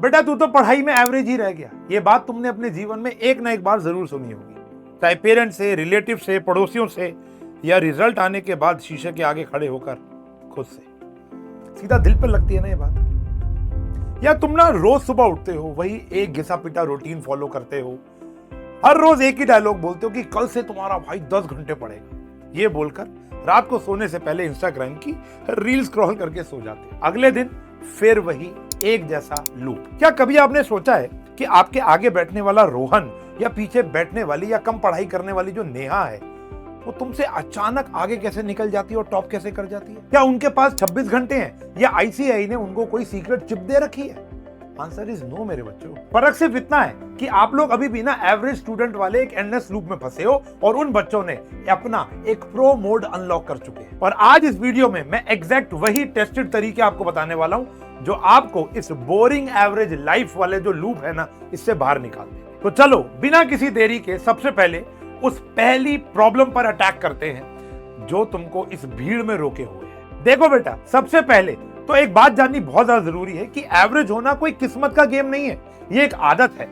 बेटा तू तो पढ़ाई में एवरेज ही रह गया। ये बात तुमने अपने जीवन में एक ना एक बार जरूर सुनी होगी, चाहे पेरेंट्स से, रिलेटिव से, पड़ोसियों से, या रिजल्ट आने के बाद शीशे के आगे खड़े होकर खुद से। सीधा दिल पर लगती है ना ये बात। या तुम ना रोज सुबह उठते हो, वही एक घिसा पिटा रूटीन फॉलो करते हो, हर रोज एक ही डायलॉग बोलते हो कि कल से तुम्हारा भाई 10 घंटे पढ़ेगा, ये बोलकर रात को सोने से पहले इंस्टाग्राम की रील स्क्रॉल करके सो जाते हो। अगले दिन फिर वही एक जैसा लूप। क्या कभी आपने सोचा है कि आपके आगे बैठने वाला रोहन या पीछे बैठने वाली या कम पढ़ाई करने वाली जो नेहा है, वो तुमसे अचानक आगे कैसे निकल जाती है और टॉप कैसे कर जाती है? क्या उनके पास 26 घंटे हैं या आईसीआई ने उनको कोई सीक्रेट चिप दे रखी है? आंसर इज नो मेरे बच्चों। फर्क सिर्फ इतना है कि आप लोग अभी भी ना एवरेज स्टूडेंट वाले एक एंडलेस लूप में फंसे हो और उन बच्चों ने अपना एक प्रो मोड अनलॉक कर चुके हैं। और आज इस वीडियो में मैं एग्जैक्ट वही टेस्टेड तरीके आपको बताने वाला हूं जो आपको इस बोरिंग एवरेज लाइफ वाले जो लूप है ना, इससे बाहर निकाल देंगे। तो चलो बिना किसी देरी के सबसे पहले उस पहली प्रॉब्लम पर अटैक करते हैं जो तुमको इस भीड़ में रोके हुए है। देखो बेटा, सबसे पहले तो एक बात जाननी बहुत ज्यादा जरूरी है कि एवरेज होना कोई किस्मत का गेम नहीं है, ये एक आदत है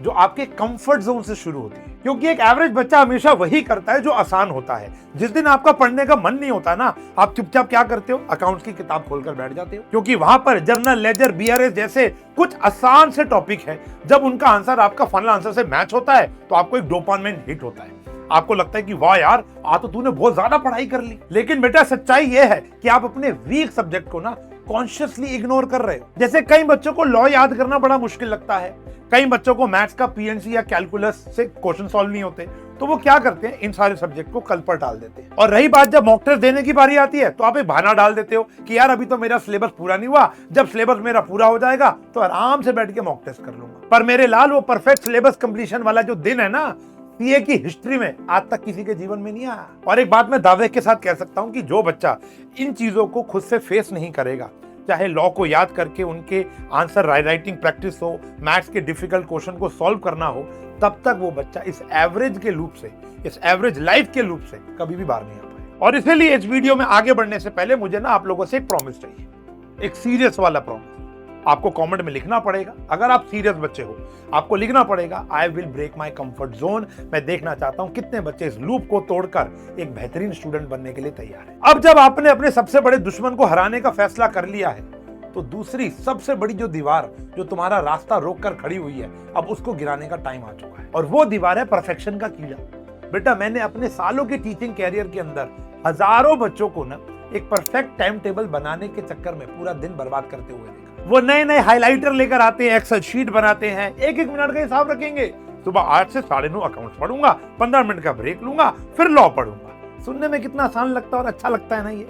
जो आपके कंफर्ट जोन से शुरू होती है। क्योंकि एक एवरेज बच्चा हमेशा वही करता है जो आसान होता है। जिस दिन आपका पढ़ने का मन नहीं होता ना, आप चुपचाप क्या करते हो, अकाउंट्स की किताब खोलकर बैठ जाते हो, क्योंकि वहां पर जर्नल लेजर बीआरएस जैसे कुछ आसान से टॉपिक है। जब उनका आंसर आपका फाइनल आंसर से मैच होता है तो आपको एक डोपामाइन हिट होता है। आपको लगता है कि वाह यार, आज तो तूने बहुत ज्यादा पढ़ाई कर ली। लेकिन बेटा सच्चाई यह है कि आप अपने वीक सब्जेक्ट को ना कॉन्शियसली इग्नोर कर रहे हो। जैसे कई बच्चों को लॉ याद करना बड़ा मुश्किल लगता है, कई बच्चों को मैथ्स का पीएनसी या कैलकुलस से क्वेश्चन सॉल्व नहीं होते, तो वो क्या करते हैं, इन सारे सब्जेक्ट को कल पर डाल देते हैं। और रही बात जब मॉक टेस्ट देने की बारी आती है तो आप एक बहाना डाल देते हो कि यार अभी तो मेरा सिलेबस पूरा नहीं हुआ, जब सिलेबस मेरा पूरा हो जाएगा तो आराम से बैठ के मॉक टेस्ट कर लूंगा। पर मेरे लाल, वो परफेक्ट सिलेबस कंप्लीशन वाला जो दिन है ना, सीए की हिस्ट्री में आज तक किसी के जीवन में नहीं आया। और एक बात मैं दावे के साथ कह सकता हूं कि जो बच्चा इन चीजों को खुद से फेस नहीं करेगा, चाहे लॉ को याद करके उनके आंसर राइटिंग प्रैक्टिस हो, मैथ्स के डिफिकल्ट क्वेश्चन को सॉल्व करना हो, तब तक वो बच्चा इस एवरेज के लूप से, इस एवरेज लाइफ के लूप से कभी भी बाहर नहीं आ पाए। और इसीलिए इस वीडियो में आगे बढ़ने से पहले मुझे ना आप लोगों से एक प्रॉमिस चाहिए, एक सीरियस वाला प्रॉमिस। आपको कमेंट में लिखना पड़ेगा, अगर आप सीरियस बच्चे हो आपको लिखना पड़ेगा, I will break my comfort zone. मैं देखना चाहता हूं कितने बच्चे इस लूप को तोड़कर एक बेहतरीन स्टूडेंट बनने के लिए तैयार है। अब जब आपने अपने सबसे बड़े दुश्मन को हराने का फैसला कर लिया है, तो दूसरी सबसे बड़ी जो दीवार जो तुम्हारा रास्ता रोक कर खड़ी हुई है, अब उसको गिराने का टाइम आ चुका है। और वो दीवार है परफेक्शन का कीड़ा। बेटा मैंने अपने सालों के टीचिंग कैरियर के अंदर हजारों बच्चों को ना एक परफेक्ट टाइम टेबल बनाने के चक्कर में पूरा दिन बर्बाद करते हुए देखा। वो नए नए हाइलाइटर लेकर आते हैं, एक्सेल शीट बनाते हैं, एक एक मिनट का हिसाब रखेंगे, सुबह 8 से 9:30 अकाउंट्स पढ़ूंगा, 15 मिनट का ब्रेक लूंगा, फिर लॉ पढ़ूंगा। सुनने में कितना आसान लगता है और अच्छा लगता है ना ये।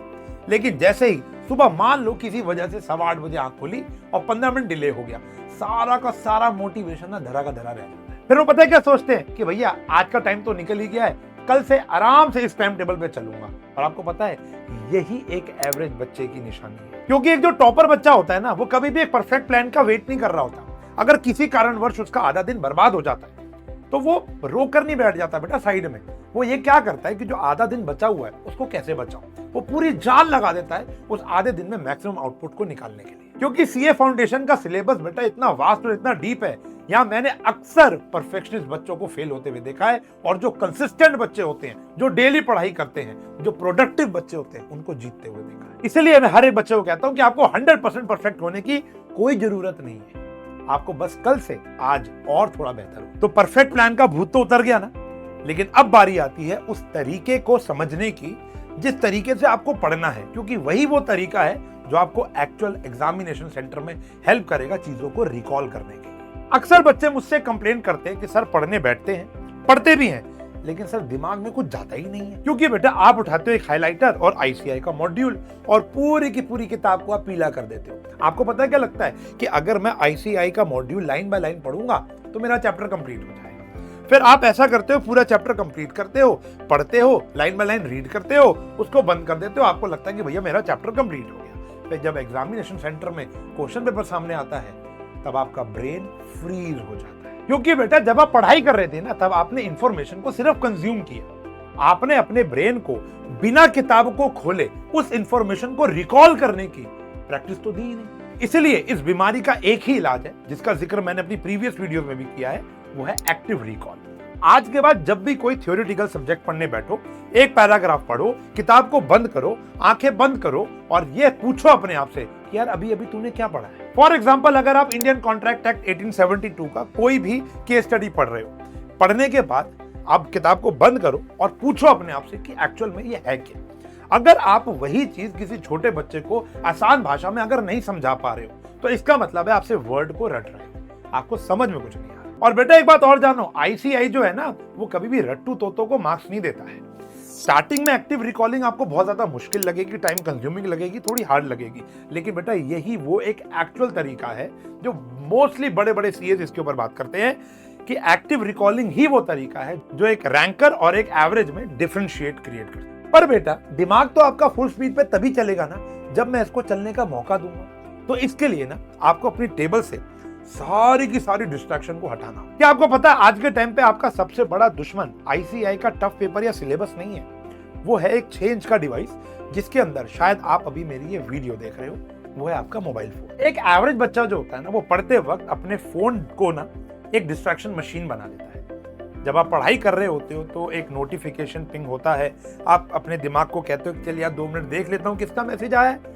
लेकिन जैसे ही सुबह मान लो किसी वजह से 8:15 बजे आंख खोली और 15 मिनट डिले हो गया, सारा का सारा मोटिवेशन ना धरा का धरा रह जाता है। फिर वो पता है क्या सोचते हैं कि भैया आज का टाइम तो निकल ही गया है, कल से आराम से इस टाइम टेबल पे चलूंगा। और आपको पता है यही एक एवरेज बच्चे की निशानी है। क्योंकि एक जो टॉपर बच्चा होता है ना, वो कभी भी एक परफेक्ट प्लान का वेट नहीं कर रहा होता। अगर किसी कारणवश उसका आधा दिन बर्बाद हो जाता है तो वो रोक कर नहीं बैठ जाता बेटा साइड में, वो ये क्या करता है कि जो आधा दिन बचा हुआ है उसको कैसे बचाऊं, वो पूरी जान लगा देता है उस आधे दिन में मैक्सिमम आउटपुट को निकालने के लिए। क्योंकि सीए फाउंडेशन का सिलेबस बेटा इतना वास्ट और इतना डीप है, यहाँ मैंने अक्सर परफेक्शनिस्ट बच्चों को फेल होते हुए देखा है, और जो कंसिस्टेंट बच्चे होते हैं, जो डेली पढ़ाई करते हैं, जो प्रोडक्टिव बच्चे होते हैं, उनको जीतते हुए देखा है। इसलिए मैं हर एक बच्चे को कहता हूं कि आपको 100% परफेक्ट होने की कोई जरूरत नहीं है, आपको बस कल से आज और थोड़ा बेहतर हो। तो परफेक्ट प्लान का भूत तो उतर गया ना, लेकिन अब बारी आती है उस तरीके को समझने की जिस तरीके से आपको पढ़ना है, क्योंकि वही वो तरीका है जो आपको एक्चुअल एग्जामिनेशन सेंटर में हेल्प करेगा चीजों को रिकॉल करने के लिए। अक्सर बच्चे मुझसे कंप्लेन करते हैं कि सर पढ़ने बैठते हैं, पढ़ते भी हैं, लेकिन सर दिमाग में कुछ जाता ही नहीं है। क्योंकि बेटा आप उठाते हो एक हाइलाइटर और आईसीआई का मॉड्यूल और पूरी की पूरी किताब को आप पीला कर देते हो। आपको पता है क्या लगता है कि अगर मैं आईसीआई का मॉड्यूल लाइन बाय लाइन पढ़ूंगा तो मेरा चैप्टर कंप्लीट हो जाएगा। फिर आप ऐसा करते हो, पूरा चैप्टर कंप्लीट करते हो, पढ़ते हो, लाइन बाय लाइन रीड करते हो, उसको बंद कर देते हो, आपको लगता है कि भैया मेरा चैप्टर कंप्लीट हो गया। फिर जब एग्जामिनेशन सेंटर में क्वेश्चन पेपर सामने आता है तब आपका ब्रेन फ्रीज हो जाता है। क्योंकि बेटा जब आप पढ़ाई कर रहे थे ना, तब आपने इंफॉर्मेशन को सिर्फ कंज्यूम किया, आपने अपने ब्रेन को बिना किताब को खोले उस इंफॉर्मेशन को रिकॉल करने की प्रैक्टिस तो दी ही नहीं। इसलिए इस बीमारी का एक ही इलाज है जिसका जिक्र मैंने अपनी प्रीवियस वीडियो में भी किया है, वो है एक्टिव रिकॉल। आज के बाद जब भी कोई थ्योरेटिकल सब्जेक्ट पढ़ने बैठो, एक पैराग्राफ पढ़ो, किताब को बंद करो, आंखें बंद करो और ये पूछो अपने आप से कि यार अभी अभी तूने क्या पढ़ा है। फॉर एग्जाम्पल, अगर आप इंडियन कॉन्ट्रैक्ट एक्ट 1872 का कोई भी केस स्टडी पढ़ रहे हो, पढ़ने के बाद आप किताब को बंद करो और पूछो अपने आप से कि एक्चुअल में ये है क्या। अगर आप वही चीज किसी छोटे बच्चे को आसान भाषा में अगर नहीं समझा पा रहे हो तो इसका मतलब है आपसे वर्ड को रट रहे हो, आपको समझ में कुछ नहीं आ रहा। और बेटा एक बात और जानो, आईसीआई जो है ना, वो कभी भी रट्टू तोतों को मार्क्स नहीं देता है। स्टार्टिंग में एक्टिव रिकॉलिंग आपको बहुत ज्यादा मुश्किल लगेगी, टाइम कंज्यूमिंग लगेगी, थोड़ी हार्ड लगेगी, लेकिन बेटा यही वो एक एक्चुअल तरीका है जो मोस्टली बड़े बड़े सीएस इसके ऊपर बात करते हैं कि एक्टिव रिकॉलिंग ही वो तरीका है जो एक रैंकर और एक एवरेज में डिफरेंशिएट क्रिएट करता है। पर बेटा दिमाग तो आपका फुल स्पीड पे तभी चलेगा ना जब मैं इसको चलने का मौका दूंगा। तो इसके लिए ना आपको अपनी टेबल से सारी की सारी डिस्ट्रैक्शन को हटाना। क्या आपको पता है आज के टाइम पे आपका सबसे बड़ा दुश्मन आईसीआई का टफ पेपर या सिलेबस नहीं है, वो है एक 6 इंच का डिवाइस जिसके अंदर शायद आप अभी मेरी ये वीडियो देख रहे हो, वो है आपका मोबाइल फोन। एक एवरेज बच्चा जो होता है ना, वो पढ़ते वक्त अपने फोन को ना एक डिस्ट्रैक्शन मशीन बना लेता है। जब आप पढ़ाई कर रहे होते हो तो एक नोटिफिकेशन पिंग होता है, आप अपने दिमाग को कहते हो चल यार 2 मिनट देख लेता हूं किसका मैसेज आया है,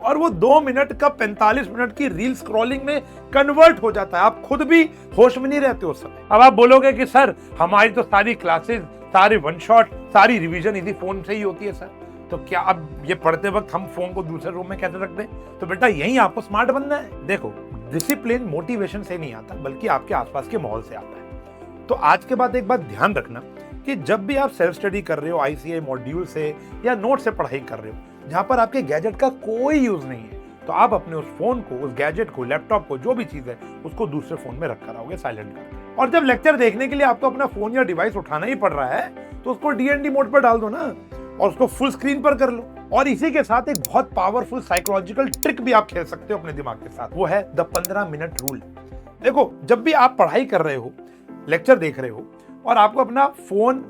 और वो 2 मिनट का 45 मिनट की रील स्क्रॉलिंग में कन्वर्ट हो जाता है। आप खुद भी होश में नहीं रहते उस समय। अब आप बोलोगे कि सर हमारी तो सारी क्लासेस, सारी वन शॉट, सारी रिवीजन इसी फोन से ही होती है सर, तो क्या अब ये पढ़ते वक्त हम फोन को दूसरे रूम में कैसे रख दें? तो बेटा यही आपको स्मार्ट बनना है। देखो, डिसिप्लिन मोटिवेशन से नहीं आता बल्कि आपके आसपास के माहौल से आता है। तो आज के बाद एक बात ध्यान रखना कि जब भी आप सेल्फ स्टडी कर रहे हो, आईसीआई मॉड्यूल से या नोट से पढ़ाई कर रहे हो जहां पर आपके गैजेट का कोई यूज नहीं है, तो आप अपने उस फोन को, उस गैजेट को, लैपटॉप को, जो भी चीज है उसको दूसरे फोन में रख कर आओगे साइलेंट करके। और जब लेक्चर देखने के लिए आपको अपना फोन या डिवाइस उठाना ही पड़ रहा है तो उसको डीएनडी मोड पर डाल दो ना और उसको फुल स्क्रीन पर कर लो। और इसी के साथ एक बहुत पावरफुल साइकोलॉजिकल ट्रिक भी आप खेल सकते हो अपने दिमाग के साथ, वो है द 15 मिनट रूल। देखो, जब भी आप पढ़ाई कर रहे हो, लेक्चर देख रहे हो और आपको अपना फोन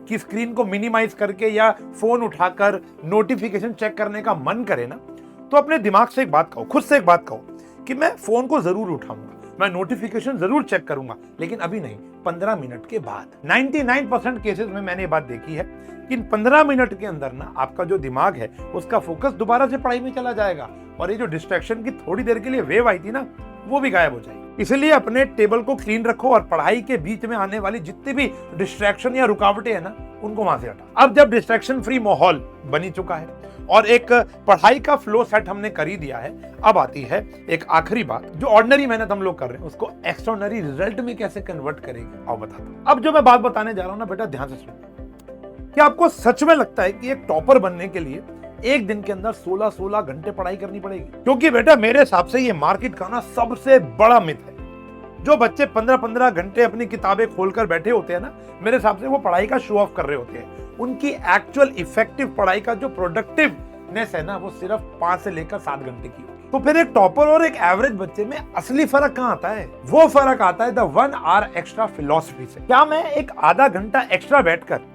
की स्क्रीन को मिनिमाइज करके या फोन उठाकर नोटिफिकेशन चेक करने का मन करे ना, तो अपने दिमाग से एक बात कहो, खुद से एक बात कहो कि मैं फोन को जरूर उठाऊंगा, मैं नोटिफिकेशन जरूर चेक करूंगा, लेकिन अभी नहीं, 15 मिनट के बाद। 99% केसेस में मैंने ये बात देखी है कि 15 मिनट के अंदर ना आपका जो दिमाग है उसका फोकस दोबारा से पढ़ाई में चला जाएगा और ये जो डिस्ट्रैक्शन की थोड़ी देर के लिए वेव आई थी ना, वो भी गायब हो जाएगी। इसलिए अपने टेबल को क्लीन रखो और पढ़ाई के बीच में आने वाली जितनी भी डिस्ट्रैक्शन या रुकावटें है ना, उनको वहां से हटा। अब जब डिस्ट्रैक्शन फ्री माहौल बनी चुका है और एक पढ़ाई का फ्लो सेट हमने कर ही दिया है, अब आती है एक आखिरी बात, जो ऑर्डिनरी मेहनत हम लोग कर रहे हैं उसको एक्स्ट्राऑर्डिनरी रिजल्ट में कैसे कन्वर्ट करेंगे, आओ बताता हूं। अब जो मैं बात बताने जा रहा हूं ना बेटा, ध्यान से सुनो। क्या आपको सच में लगता है कि एक टॉपर बनने के लिए एक दिन के अंदर 16-16 घंटे पढ़ाई करनी पड़ेगी? क्योंकि बेटा मेरे हिसाब से ये मार्केट का ना सबसे बड़ा मिथ है। जो बच्चे 15-15 घंटे अपनी किताबें खोलकर बैठे होते हैं ना, मेरे हिसाब से वो पढ़ाई का शो ऑफ कर रहे होते हैं। उनकी एक्चुअल इफेक्टिव पढ़ाई का जो प्रोडक्टिवनेस है ना, वो सिर्फ 5 से लेकर 7 घंटे की होगी। तो फिर एक टॉपर और एक एवरेज बच्चे में असली फर्क कहां आता है? वो फर्क आता है द 1 आवर एक्स्ट्रा फिलॉसफी से। क्या मैं एक आधा घंटा एक्स्ट्रा बैठकर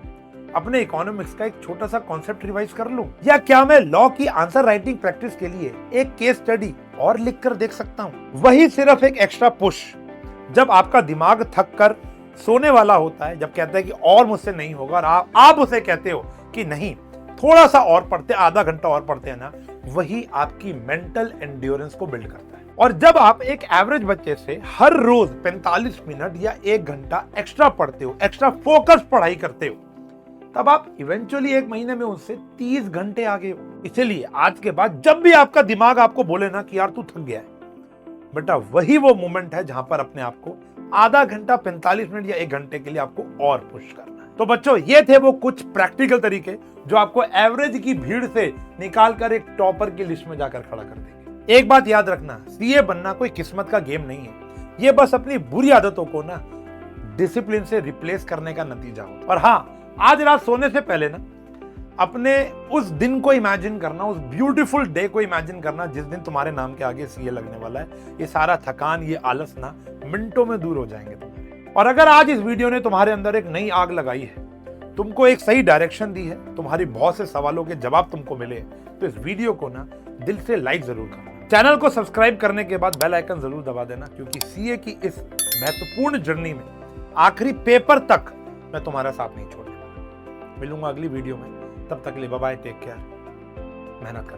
अपने इकोनॉमिक्स का एक छोटा सा कॉन्सेप्ट रिवाइज कर लूं, या क्या मैं लॉ की आंसर राइटिंग प्रैक्टिस के लिए एक केस स्टडी और लिख कर देख सकता हूं? वही सिर्फ एक एक्स्ट्रा पुश जब आपका दिमाग थक कर सोने वाला होता है, जब कहता है कि और मुझसे नहीं होगा, और आप उसे कहते हो कि नहीं थोड़ा सा और पढ़ते, आधा घंटा और पढ़ते हैं ना, वही आपकी मेंटल एंड्योरेंस को बिल्ड करता है। और जब आप एक एवरेज बच्चे से हर रोज 45 मिनट या 1 घंटा एक्स्ट्रा पढ़ते हो, एक्स्ट्रा फोकस पढ़ाई करते हो, तब आप इवेंचुअली 1 महीने में उससे 30 घंटे आगे हो। इसलिए आज के बाद जब भी आपका दिमाग आपको बोले ना कि यार तू थक गया है, बेटा वही वो मोमेंट है जहां पर अपने आप को आधा घंटा, 45 मिनट या 1 घंटे के लिए आपको और पुश करना है। तो बच्चों, ये थे वो कुछ प्रैक्टिकल तरीके जो आपको एवरेज की भीड़ से निकालकर एक टॉपर की लिस्ट में जाकर खड़ा कर देंगे। एक बात याद रखना, सीए बनना कोई किस्मत का गेम नहीं है, ये बस अपनी बुरी आदतों को ना डिसिप्लिन से रिप्लेस करने का नतीजा हो। और हाँ, आज रात सोने से पहले ना अपने उस दिन को इमेजिन करना, उस ब्यूटीफुल डे को इमेजिन करना जिस दिन तुम्हारे नाम के आगे सीए लगने वाला है। ये सारा थकान, ये आलस ना मिनटों में दूर हो जाएंगे तुम्हारे। और अगर आज इस वीडियो ने तुम्हारे अंदर एक नई आग लगाई है, तुमको एक सही डायरेक्शन दी है, तुम्हारी बहुत से सवालों के जवाब तुमको मिले, तो इस वीडियो को ना दिल से लाइक जरूर करना। चैनल को सब्सक्राइब करने के बाद बेल आइकन जरूर दबा देना, क्योंकि सीए की इस महत्वपूर्ण जर्नी में आखिरी पेपर तक मैं तुम्हारा साथ नहीं छोड़ने वाला। मिलूंगा अगली वीडियो में, तब तक के लिए बाय बाय, टेक केयर, मेहनत करते